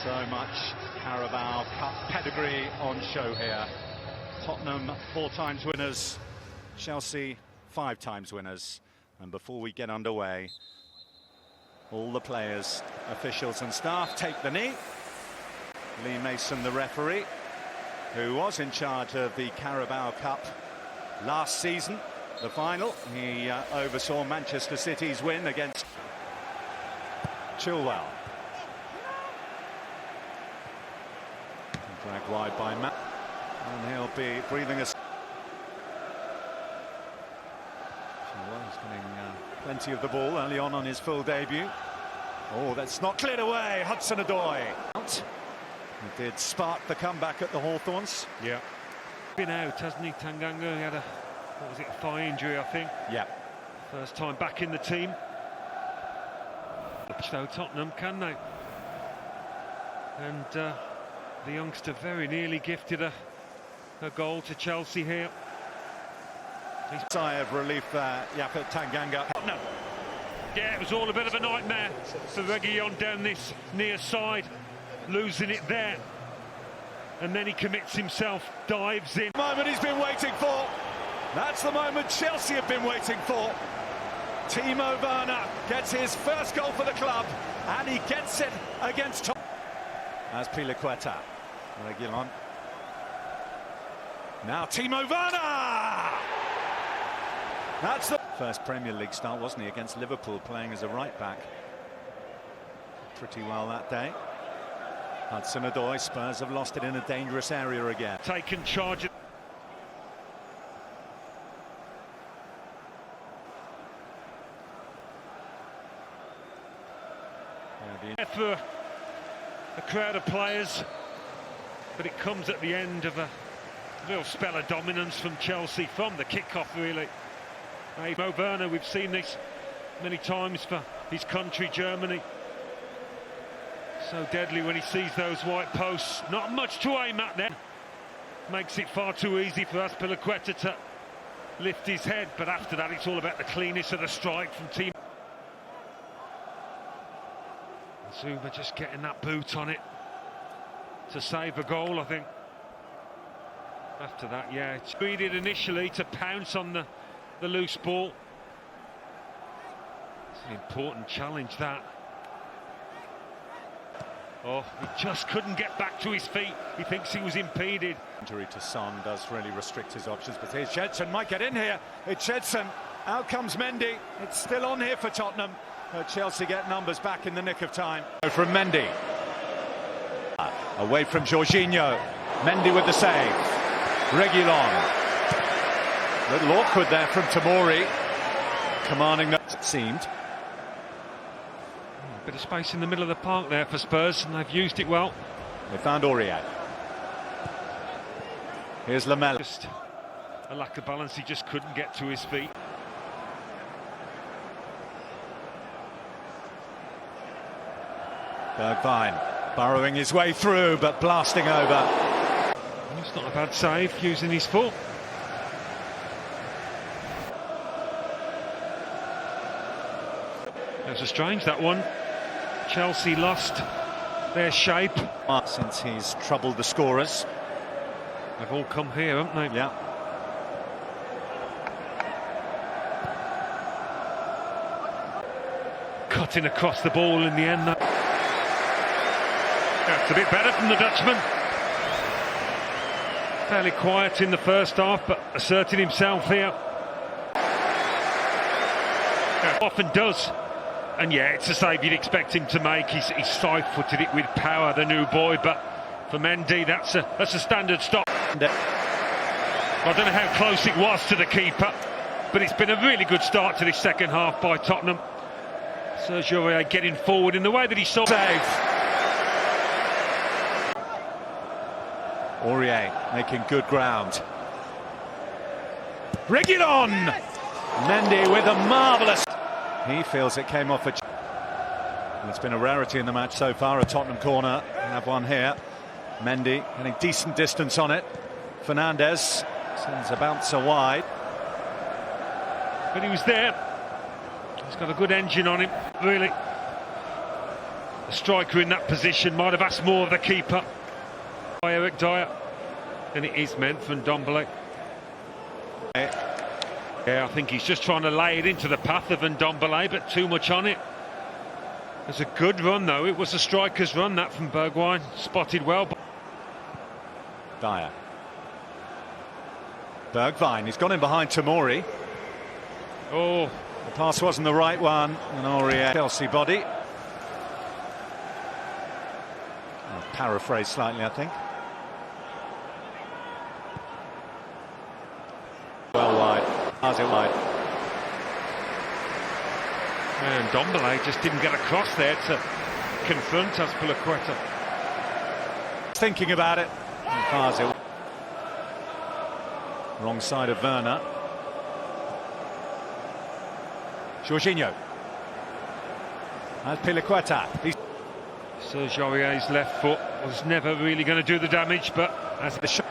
So much Carabao Cup pedigree on show here. Tottenham 4 times winners, Chelsea 5 times winners. And before we get underway, all the players, officials and staff take the knee. Lee Mason, the referee, who was in charge of the Carabao Cup last season, the final. He oversaw Manchester City's win against Chilwell. Dragged wide by Matt, and he'll be breathing a... Chilwell's getting plenty of the ball early on his full debut. Oh, that's not cleared away. Hudson-Odoi. He did spark the comeback at the Hawthorns. Yeah. Been out, hasn't he, Tanganga? He had a, what was it, a thigh injury, I think. Yeah. First time back in the team. So Tottenham, can they? And the youngster very nearly gifted a goal to Chelsea here. Sigh of relief there, Yaphet Tanganga. No. Yeah, it was all a bit of a nightmare for Reguilon down this near side, losing it there. And then he commits himself, dives in. The moment he's been waiting for. That's the moment Chelsea have been waiting for. Timo Werner gets his first goal for the club, and he gets it against Tottenham. As Pilaqueta, Reguilon. Now Timo Werner! That's the first Premier League start, wasn't he, against Liverpool, playing as a right-back. Pretty well that day. Hudson-Odoi, Spurs have lost it in a dangerous area again. Taken charge. For a crowd of players, but it comes at the end of a real spell of dominance from Chelsea from the kickoff, really. Timo Werner, we've seen this many times for his country, Germany. So deadly when he sees those white posts. Not much to aim at then. Makes it far too easy for Pilaqueta to lift his head, but after that it's all about the cleanness of the strike from Timo. Zuma just getting that boot on it to save a goal, I think. After that, yeah, it's needed initially to pounce on the loose ball. It's an important challenge, that. Oh, he just couldn't get back to his feet. He thinks he was impeded. Injury to Son does really restrict his options, but here's Jedson, might get in here. It's Jedson, out comes Mendy. It's still on here for Tottenham. Chelsea get numbers back in the nick of time. From Mendy. Away from Jorginho. Mendy with the save. Reguilon. A little awkward there from Tomori. Commanding that, it seemed. A bit of space in the middle of the park there for Spurs, and they've used it well. They found Aurier. Here's Lamela. Just a lack of balance, he just couldn't get to his feet. Bergwijn burrowing his way through, but blasting over. It's not a bad save, using his foot. That was strange, that one. Chelsea lost their shape. Since he's troubled the scorers. They've all come here, haven't they? Yeah. Cutting across the ball in the end. That's a bit better from the Dutchman. Fairly quiet in the first half, but asserting himself here. Often does. And yeah, it's a save you'd expect him to make. He's side-footed it with power, the new boy, but for Mendy, that's a standard stop. I don't know how close it was to the keeper, but it's been a really good start to this second half by Tottenham. Sergio Aurier getting forward in the way that he saw. Save. Aurier making good ground. Reguilon! Mendy with a marvellous... He feels it came off a... It's been a rarity in the match so far, a Tottenham corner. We have one here. Mendy getting decent distance on it. Fernandes sends a bouncer wide. But he was there. He's got a good engine on him, really. The striker in that position might have asked more of the keeper by Eric Dyer than it is meant from Ndombele. Yeah, I think he's just trying to lay it into the path of Ndombele, but too much on it. It's a good run, though. It was a striker's run, that from Bergwijn. Spotted well. Dyer. Bergwijn, he's gone in behind Tomori. Oh, the pass wasn't the right one. And Aurier, Chelsea body. I'll paraphrase slightly, I think. Well wide. How's it wide? And Ndombele just didn't get across there to confront Azpilicueta. Thinking about it. It. Wrong side of Werner. Jorginho. Azpilicueta. Serge Aurier's left foot was never really going to do the damage, but as the shot.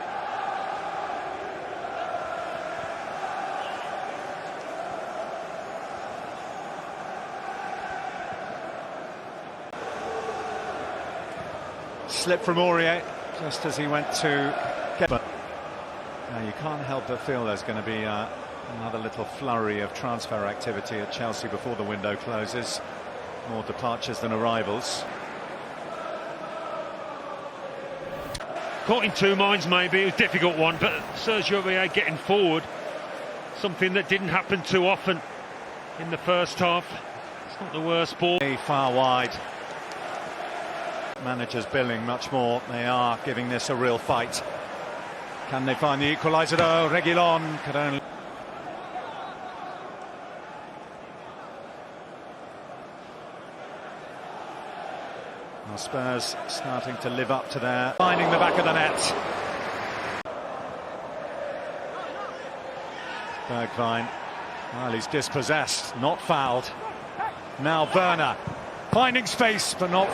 Slip from Aurier just as he went to get. But now you can't help but feel there's going to be another little flurry of transfer activity at Chelsea before the window closes. More departures than arrivals. Caught in two minds, maybe. It was a difficult one, but Sergio Aurier getting forward, something that didn't happen too often in the first half. It's not the worst ball. Far wide. Managers billing much more. They are giving this a real fight. Can they find the equaliser? Oh, Reguilón could only. Well, Spurs starting to live up to their finding the back of the net. Bergwijn. Well, he's dispossessed, not fouled. Now Werner finding space, but not.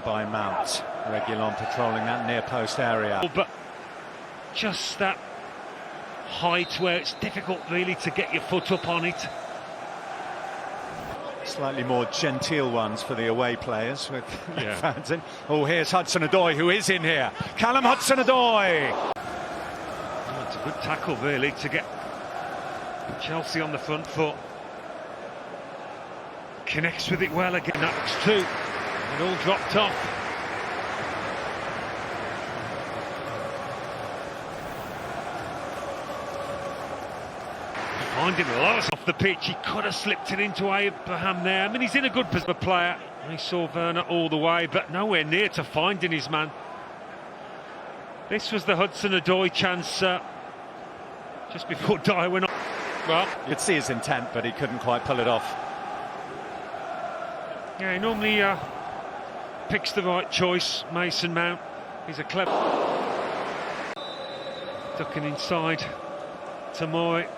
By Mount. Reguilón patrolling that near post area. But just that height where it's difficult really to get your foot up on it. Slightly more genteel ones for the away players with fans in. Oh, here's Hudson-Odoi, who is in here. Callum Hudson-Odoi. Oh, it's a good tackle really to get Chelsea on the front foot. Connects with it well again. That looks two. It all dropped off. Finding lots off the pitch. He could have slipped it into Abraham there. I mean, he's in a good position player. He saw Werner all the way, but nowhere near to finding his man. This was the Hudson-Odoi chance just before Dyer went on. Well, you'd see his intent, but he couldn't quite pull it off. Yeah, he normally picks the right choice, Mason Mount. He's a clever. Ducking inside Tomori.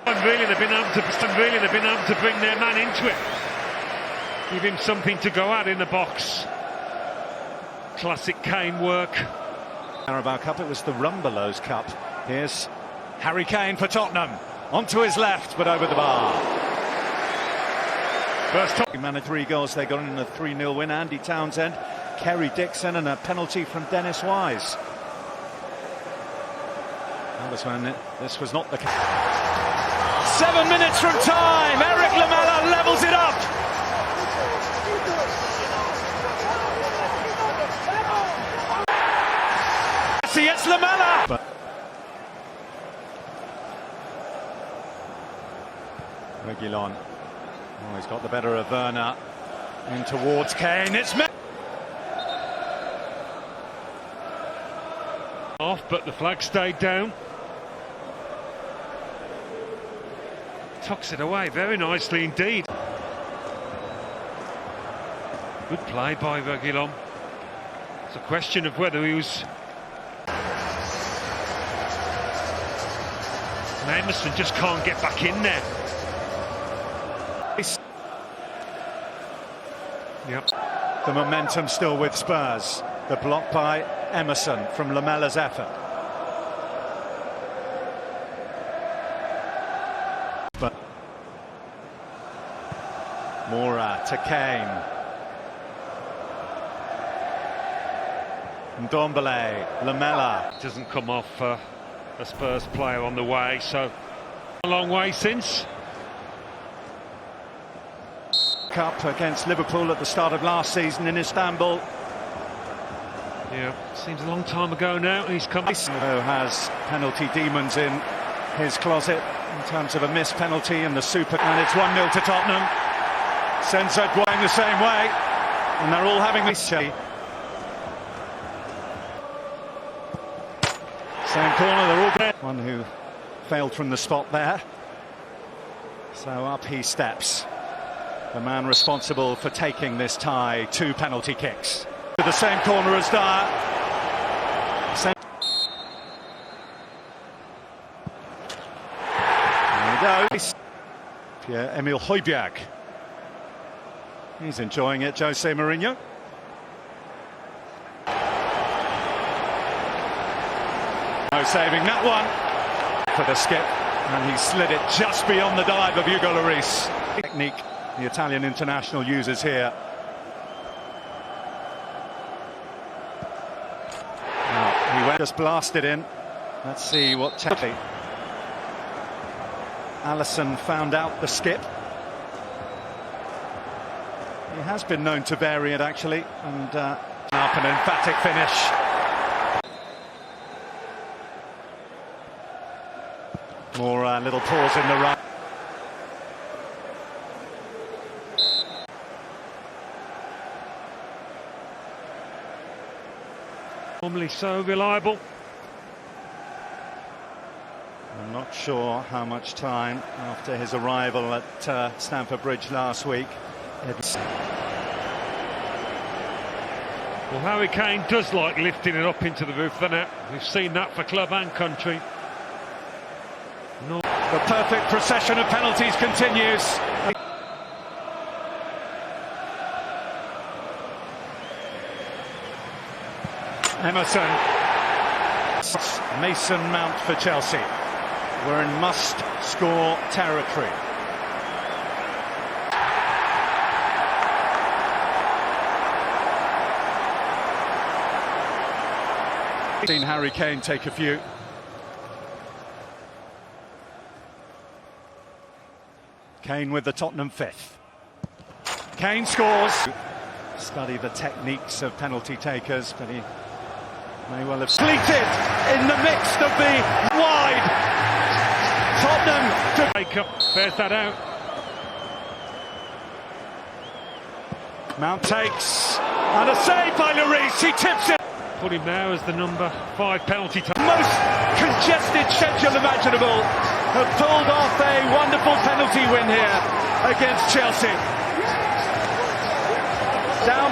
And really they've been able to bring their man into it. Give him something to go at in the box. Classic Kane work. Carabao Cup, it was the Rumbelows Cup. Here's Harry Kane for Tottenham. Onto his left, but over the bar. First time. He managed 3 goals. They got in a 3-0 win. Andy Townsend, Kerry Dixon, and a penalty from Dennis Wise. That was when this was not the case. 7 minutes from time. Eric Lamela levels it up. See, it's Lamela. Reguilón. Oh, he's got the better of Werner. In towards Kane. It's off, but the flag stayed down. Tucks it away very nicely indeed. Good play by Reguilón. It's a question of whether he was. And Emerson just can't get back in there. Yep. The momentum still with Spurs. The block by Emerson from Lamella's effort. But Mora to Kane. Ndombele, Lamela. Doesn't come off a Spurs player on the way, so a long way since. Cup against Liverpool at the start of last season in Istanbul. Yeah, seems a long time ago now. He's come. Who has penalty demons in his closet in terms of a missed penalty and the super. And it's 1-0 to Tottenham. Senzo going the same way, and they're all having this. Same corner, they're all dead. One who failed from the spot there. So up he steps. The man responsible for taking this tie, 2 penalty kicks. To the same corner as Dyer. There we go. Pierre-Emile Højbjerg. He's enjoying it, Jose Mourinho. No saving that one for the skip, and he slid it just beyond the dive of Hugo Lloris. Technique the Italian international uses here. Now, he went just blasted in. Let's see what technique. Alisson found out the skip. He has been known to vary it actually, and up an emphatic finish. More little pause in the run. Normally so reliable. I'm not sure how much time after his arrival at Stamford Bridge last week. Well, Harry Kane does like lifting it up into the roof of the net. We've seen that for club and country. No. The perfect procession of penalties continues. Emerson. Mason Mount for Chelsea. We're in must-score territory. Seen Harry Kane take a few. Kane with the Tottenham 5th. Kane scores. Study the techniques of penalty takers, but he may well have completed in the midst of the wide. Tottenham to Wake up, bears that out. Mount takes, and a save by Lloris. He tips it. Put him there as the number 5 penalty taker. Most congested schedule imaginable. Have pulled off a wonderful penalty win here against Chelsea. Down